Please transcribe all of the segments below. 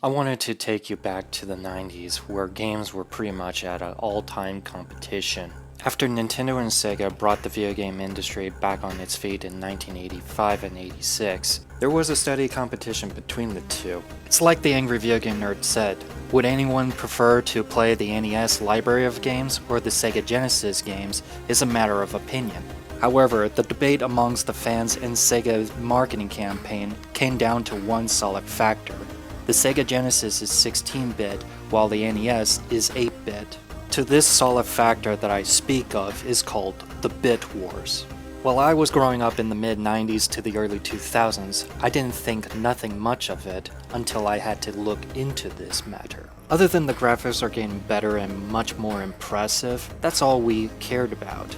I wanted to take you back to the 90s, where games were pretty much at an all-time competition. After Nintendo and Sega brought the video game industry back on its feet in 1985 and 86, there was a steady competition between the two. It's like the Angry Video Game Nerd said, would anyone prefer to play the NES library of games or the Sega Genesis games is a matter of opinion. However, the debate amongst the fans and Sega's marketing campaign came down to one solid factor. The Sega Genesis is 16-bit, while the NES is 8-bit. To this solid factor that I speak of is called the Bit Wars. While I was growing up in the mid-90s to the early 2000s, I didn't think nothing much of it until I had to look into this matter. Other than the graphics are getting better and much more impressive, that's all we cared about.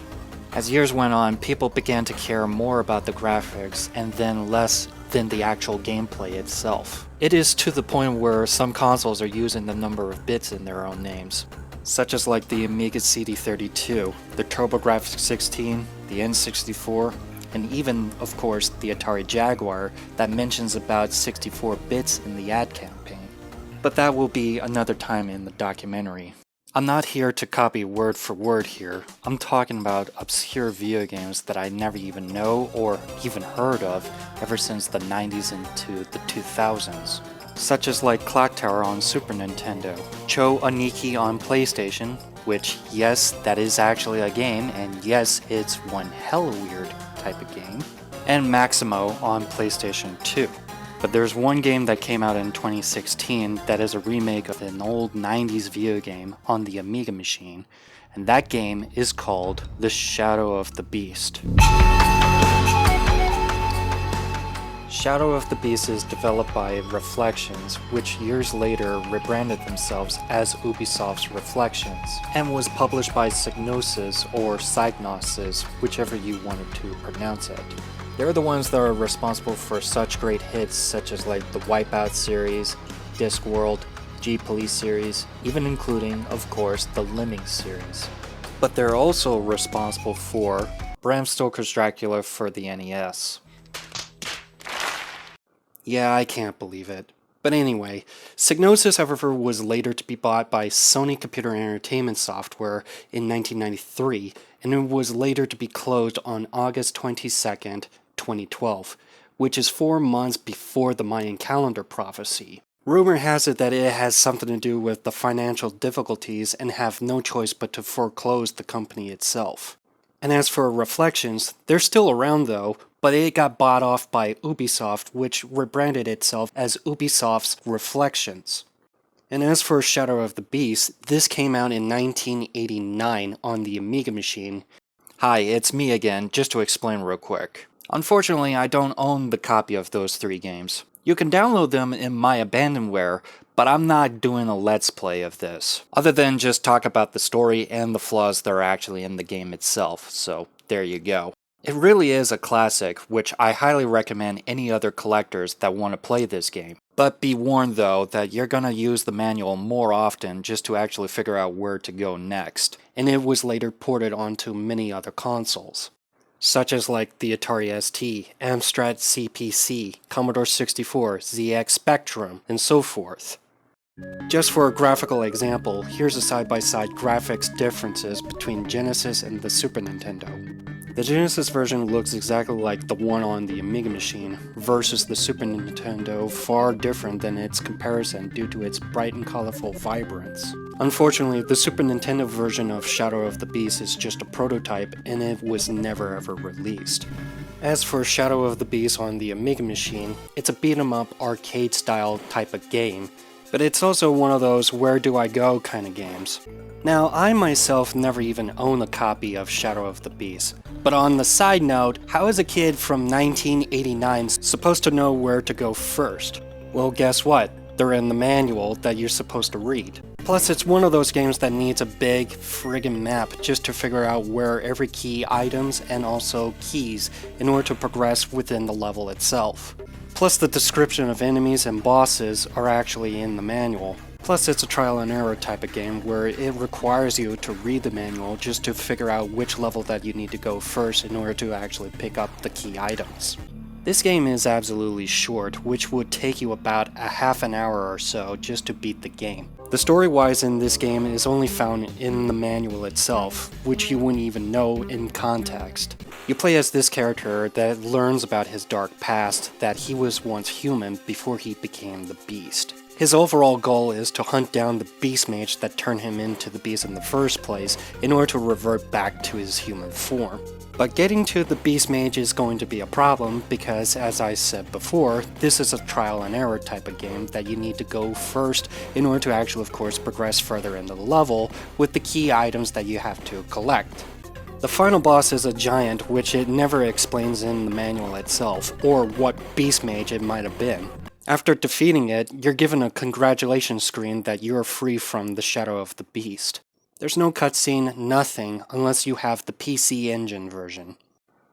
As years went on, people began to care more about the graphics and then less than the actual gameplay itself. It is to the point where some consoles are using the number of bits in their own names, such as like the Amiga CD32, the TurboGrafx 16, the N64, and even, of course, the Atari Jaguar that mentions about 64 bits in the ad campaign. But that will be another time in the documentary. I'm not here to copy word for word here. I'm talking about obscure video games that I never even know or even heard of ever since the 90s into the 2000s. Such as like Clock Tower on Super Nintendo, Cho Aniki on PlayStation, which yes, that is actually a game, and yes, it's one hella weird type of game, and Maximo on PlayStation 2. But there's one game that came out in 2016 that is a remake of an old 90s video game on the Amiga machine, and that game is called The Shadow of the Beast. Shadow of the Beast is developed by Reflections, which years later rebranded themselves as Ubisoft's Reflections, and was published by Psygnosis or Psygnosis, whichever you wanted to pronounce it. They're the ones that are responsible for such great hits such as like the Wipeout series, Discworld, G-Police series, even including, of course, the Lemmings series. But they're also responsible for Bram Stoker's Dracula for the NES. Yeah, I can't believe it. But anyway, Psygnosis, however, was later to be bought by Sony Computer Entertainment Software in 1993, and it was later to be closed on August 22nd, 2012, which is 4 months before the Mayan calendar prophecy. Rumor has it that it has something to do with the financial difficulties and have no choice but to foreclose the company itself. And as for Reflections, they're still around though, but it got bought off by Ubisoft, which rebranded itself as Ubisoft's Reflections. And as for Shadow of the Beast, this came out in 1989 on the Amiga machine. Hi, it's me again, just to explain real quick. Unfortunately, I don't own the copy of those 3 games. You can download them in my abandonware, but I'm not doing a let's play of this, other than just talk about the story and the flaws that are actually in the game itself, so there you go. It really is a classic, which I highly recommend any other collectors that want to play this game. But be warned though that you're gonna use the manual more often just to actually figure out where to go next, and it was later ported onto many other consoles, such as like the Atari ST, Amstrad CPC, Commodore 64, ZX Spectrum, and so forth. Just for a graphical example, here's a side-by-side graphics differences between Genesis and the Super Nintendo. The Genesis version looks exactly like the one on the Amiga machine, versus the Super Nintendo far different than its comparison due to its bright and colorful vibrance. Unfortunately, the Super Nintendo version of Shadow of the Beast is just a prototype and it was never ever released. As for Shadow of the Beast on the Amiga machine, it's a beat-em-up arcade style type of game, but it's also one of those where do I go kind of games. Now, I myself never even own a copy of Shadow of the Beast, but on the side note, how is a kid from 1989 supposed to know where to go first? Well, guess what? They're in the manual that you're supposed to read. Plus, it's one of those games that needs a big friggin' map just to figure out where every key items and also keys in order to progress within the level itself. Plus, the description of enemies and bosses are actually in the manual. Plus, it's a trial and error type of game where it requires you to read the manual just to figure out which level that you need to go first in order to actually pick up the key items. This game is absolutely short, which would take you about a half an hour or so just to beat the game. The story-wise in this game is only found in the manual itself, which you wouldn't even know in context. You play as this character that learns about his dark past, that he was once human before he became the Beast. His overall goal is to hunt down the Beast Mage that turned him into the Beast in the first place in order to revert back to his human form. But getting to the Beast Mage is going to be a problem because, as I said before, this is a trial and error type of game that you need to go first in order to actually, of course, progress further into the level with the key items that you have to collect. The final boss is a giant, which it never explains in the manual itself, or what Beast Mage it might have been. After defeating it, you're given a congratulations screen that you are free from the Shadow of the Beast. There's no cutscene, nothing, unless you have the PC Engine version.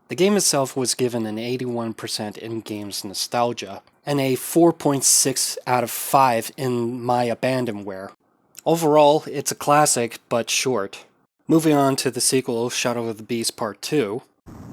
The game itself was given an 81% in Games Nostalgia, and a 4.6 out of 5 in My Abandonware. Overall, it's a classic, but short. Moving on to the sequel, Shadow of the Beast Part 2,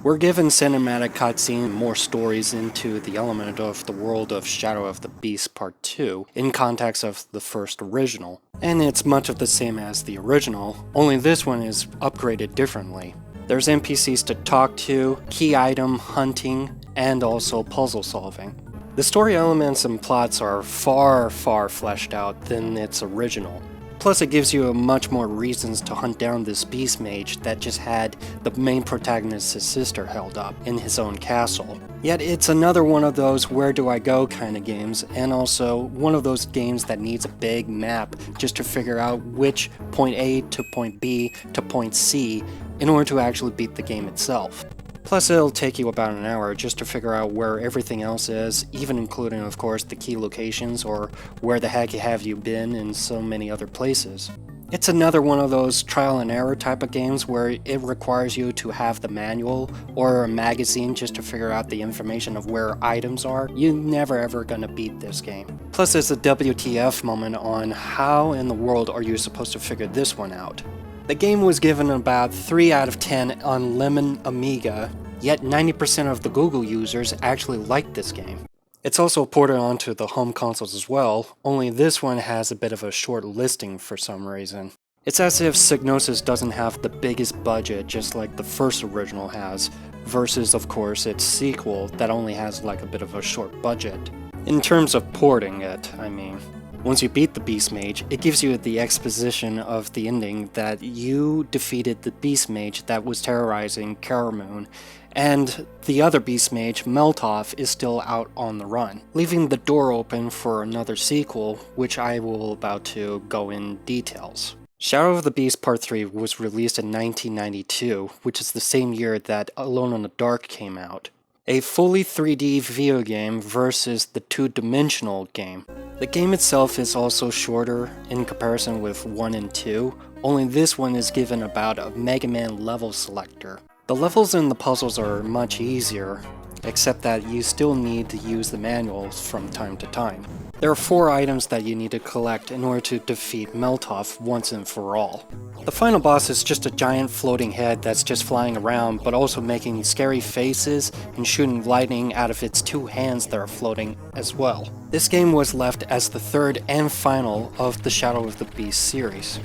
we're given cinematic cutscene and more stories into the element of the world of Shadow of the Beast Part 2 in context of the first original, and it's much of the same as the original, only this one is upgraded differently. There's NPCs to talk to, key item hunting, and also puzzle solving. The story elements and plots are far fleshed out than its original. Plus it gives you much more reasons to hunt down this Beast Mage that just had the main protagonist's sister held up in his own castle. Yet it's another one of those where do I go kind of games, and also one of those games that needs a big map just to figure out which point A to point B to point C in order to actually beat the game itself. Plus it'll take you about an hour just to figure out where everything else is, even including of course the key locations or where the heck have you been in so many other places. It's another one of those trial and error type of games where it requires you to have the manual or a magazine just to figure out the information of where items are. You're never ever gonna beat this game. Plus there's a WTF moment on how in the world are you supposed to figure this one out. The game was given about 3 out of 10 on Lemon Amiga, yet 90% of the Google users actually liked this game. It's also ported onto the home consoles as well, only this one has a bit of a short listing for some reason. It's as if Psygnosis doesn't have the biggest budget just like the first original has, versus of course its sequel that only has like a bit of a short budget. In terms of porting it, I mean. Once you beat the Beast Mage, it gives you the exposition of the ending that you defeated the Beast Mage that was terrorizing Caramoon, and the other Beast Mage, Meltoff, is still out on the run, leaving the door open for another sequel, which I will about to go in details. Shadow of the Beast Part 3 was released in 1992, which is the same year that Alone in the Dark came out. A fully 3D video game versus the two-dimensional game. The game itself is also shorter in comparison with 1 and 2, only this one is given about a Mega Man level selector. The levels and the puzzles are much easier, except that you still need to use the manuals from time to time. There are 4 items that you need to collect in order to defeat Meltoff once and for all. The final boss is just a giant floating head that's just flying around but also making scary faces and shooting lightning out of its 2 hands that are floating as well. This game was left as the 3rd and final of the Shadow of the Beast series.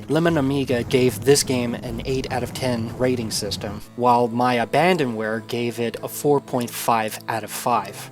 Lemon Amiga gave this game an 8 out of 10 rating system, while My Abandonware gave it a 4.5 out of 5.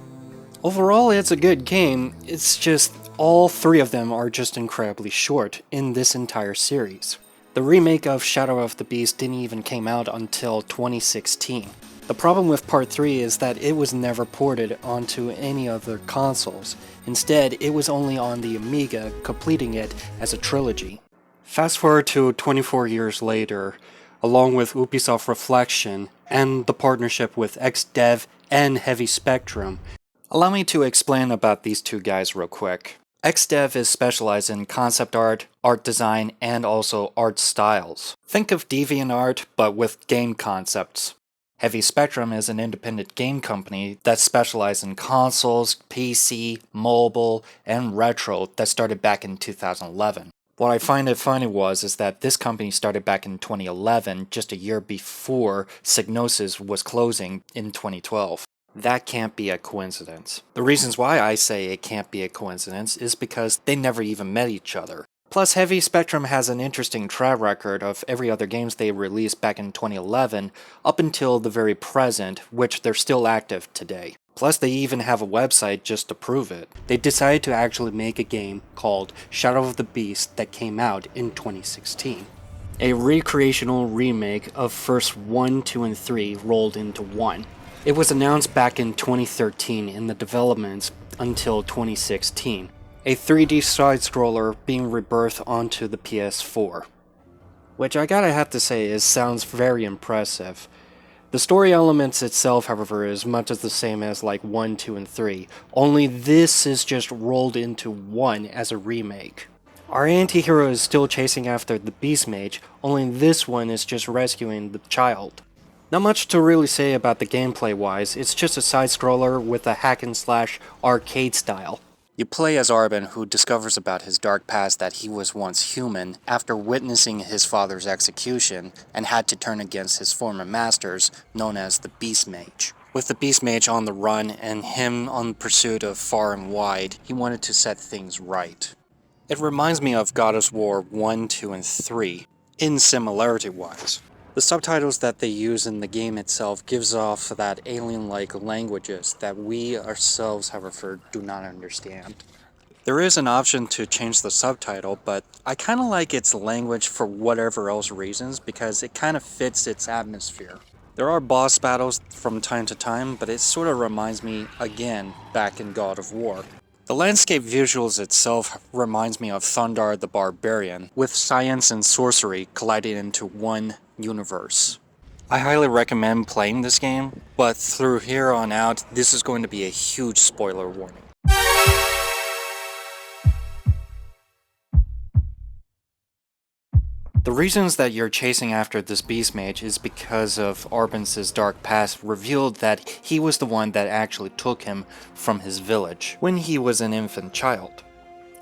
Overall, it's a good game, it's just all 3 of them are just incredibly short in this entire series. The remake of Shadow of the Beast didn't even came out until 2016. The problem with Part 3 is that it was never ported onto any other consoles. Instead, it was only on the Amiga, completing it as a trilogy. Fast forward to 24 years later, along with Ubisoft Reflection and the partnership with XDev and Heavy Spectrum. Allow me to explain about these 2 guys real quick. XDev is specialized in concept art, art design, and also art styles. Think of DeviantArt, but with game concepts. Heavy Spectrum is an independent game company that specializes in consoles, PC, mobile, and retro that started back in 2011. What I find it funny is that this company started back in 2011, just a year before Psygnosis was closing in 2012. That can't be a coincidence. The reasons why I say it can't be a coincidence is because they never even met each other. Plus, Heavy Spectrum has an interesting track record of every other games they released back in 2011 up until the very present, which they're still active today. Plus, they even have a website just to prove it. They decided to actually make a game called Shadow of the Beast that came out in 2016. A recreational remake of first 1, 2, and 3 rolled into one. It was announced back in 2013 in the developments until 2016. A 3D side-scroller being rebirthed onto the PS4. Which I gotta have to say sounds very impressive. The story elements itself, however, is much as the same as like 1, 2, and 3, only this is just rolled into one as a remake. Our anti-hero is still chasing after the Beast Mage, only this one is just rescuing the child. Not much to really say about the gameplay wise, it's just a side-scroller with a hack-and-slash arcade style. You play as Arbin, who discovers about his dark past that he was once human after witnessing his father's execution and had to turn against his former masters, known as the Beast Mage. With the Beast Mage on the run and him on pursuit of far and wide, he wanted to set things right. It reminds me of God of War 1, 2, and 3, in similarity-wise. The subtitles that they use in the game itself gives off that alien-like languages that we ourselves, however, do not understand. There is an option to change the subtitle, but I kind of like its language for whatever else reasons because it kind of fits its atmosphere. There are boss battles from time to time, but it sort of reminds me, again, back in God of War. The landscape visuals itself reminds me of Thundar the Barbarian, with science and sorcery colliding into one universe. I highly recommend playing this game, but through here on out, this is going to be a huge spoiler warning. The reasons that you're chasing after this Beast Mage is because of Arbin's dark past revealed that he was the one that actually took him from his village when he was an infant child.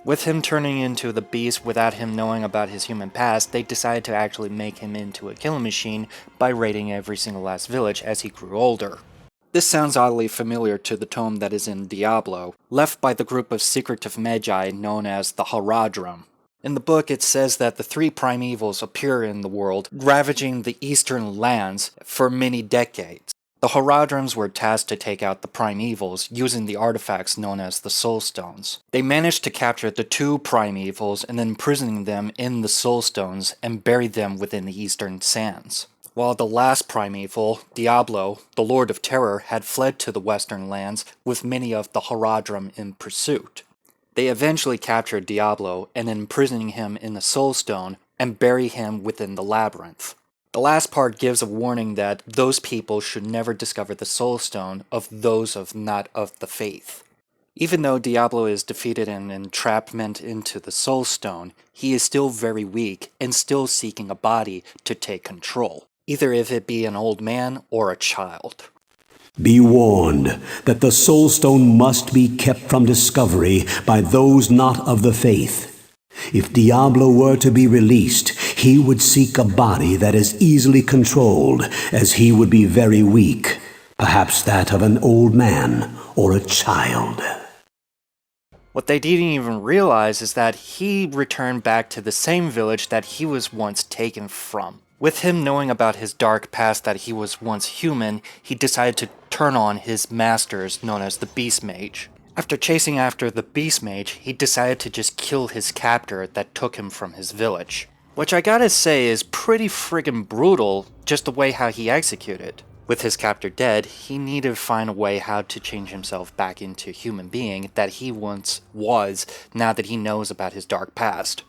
With him turning into the beast without him knowing about his human past, they decided to actually make him into a killing machine by raiding every single last village as he grew older. This sounds oddly familiar to the tome that is in Diablo, left by the group of secretive magi known as the Haradrim. In the book, it says that the three primevals appear in the world, ravaging the eastern lands for many decades. The Haradrims were tasked to take out the primevals using the artifacts known as the Soul Stones. They managed to capture the two primevals and imprisoning them in the Soul Stones and bury them within the eastern sands. While the last primeval, Diablo, the Lord of Terror, had fled to the western lands with many of the Haradrim in pursuit. They eventually captured Diablo and imprisoning him in the Soul Stone and bury him within the labyrinth. The last part gives a warning that those people should never discover the Soul Stone of those of not of the faith. Even though Diablo is defeated and entrapment into the Soul Stone, he is still very weak and still seeking a body to take control, either if it be an old man or a child. Be warned that the Soul Stone must be kept from discovery by those not of the faith. If Diablo were to be released, he would seek a body that is easily controlled, as he would be very weak, perhaps that of an old man or a child. What they didn't even realize is that he returned back to the same village that he was once taken from. With him knowing about his dark past that he was once human, he decided to turn on his masters known as the Beast Mage. After chasing after the Beast Mage, he decided to just kill his captor that took him from his village. Which I gotta say is pretty friggin' brutal, just the way how he executed. With his captor dead, he needed to find a way how to change himself back into a human being that he once was, now that he knows about his dark past.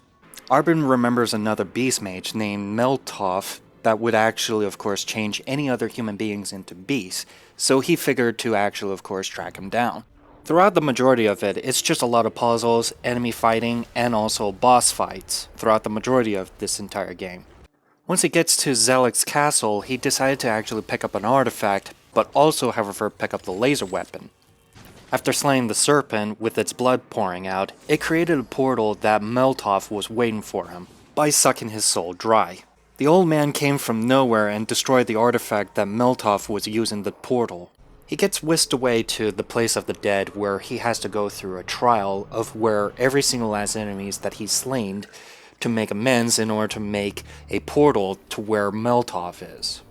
Arbin remembers another beast mage named Meltoff that would actually, of course, change any other human beings into beasts, so he figured to actually, of course, track him down. Throughout the majority of it, it's just a lot of puzzles, enemy fighting, and also boss fights throughout the majority of this entire game. Once he gets to Zelek's castle, he decided to actually pick up an artifact, but also, however, pick up the laser weapon. After slaying the serpent with its blood pouring out, it created a portal that Meltoff was waiting for him, by sucking his soul dry. The old man came from nowhere and destroyed the artifact that Meltoff was using the portal. He gets whisked away to the place of the dead where he has to go through a trial of where every single last enemies that he's slain to make amends in order to make a portal to where Meltov is.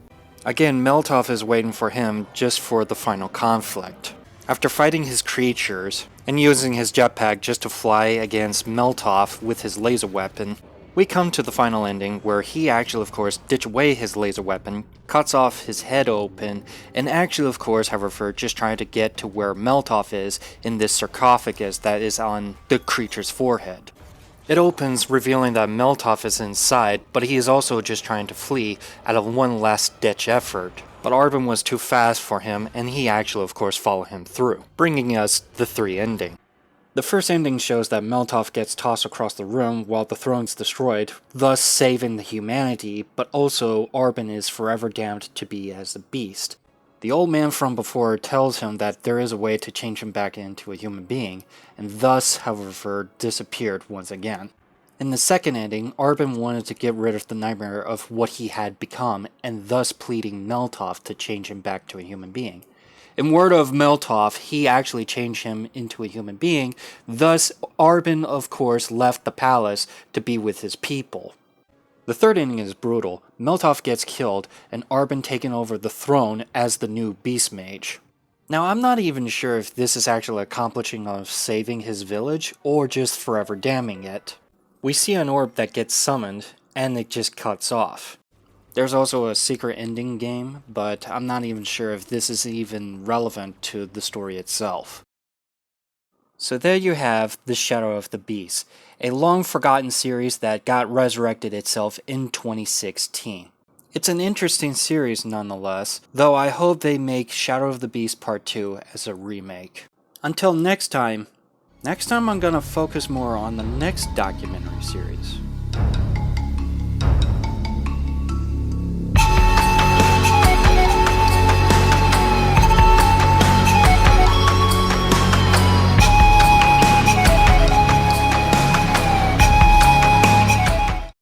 Again, Meltov is waiting for him just for the final conflict. After fighting his creatures and using his jetpack just to fly against Meltov with his laser weapon, we come to the final ending where he actually, of course, ditches away his laser weapon, cuts off his head open, and actually, of course, however, just trying to get to where Meltov is in this sarcophagus that is on the creature's forehead. It opens, revealing that Meltov is inside, but he is also just trying to flee out of one last-ditch effort. But Arbin was too fast for him, and he actually, of course, followed him through, bringing us the 3 ending. The first ending shows that Meltov gets tossed across the room while the throne's destroyed, thus saving the humanity, but also Arbin is forever damned to be as the beast. The old man from before tells him that there is a way to change him back into a human being, and thus, however, disappeared once again. In the second ending, Arbin wanted to get rid of the nightmare of what he had become, and thus pleading Meltov to change him back to a human being. In word of Meltov, he actually changed him into a human being, thus Arbin, of course, left the palace to be with his people. The third ending is brutal. Meltov gets killed, and Arbin taken over the throne as the new Beast Mage. Now, I'm not even sure if this is actually accomplishing of saving his village, or just forever damning it. We see an orb that gets summoned, and it just cuts off. There's also a secret ending game, but I'm not even sure if this is even relevant to the story itself. So there you have The Shadow of the Beast, a long-forgotten series that got resurrected itself in 2016. It's an interesting series nonetheless, though I hope they make Shadow of the Beast Part 2 as a remake. Until next time I'm gonna focus more on the next documentary series.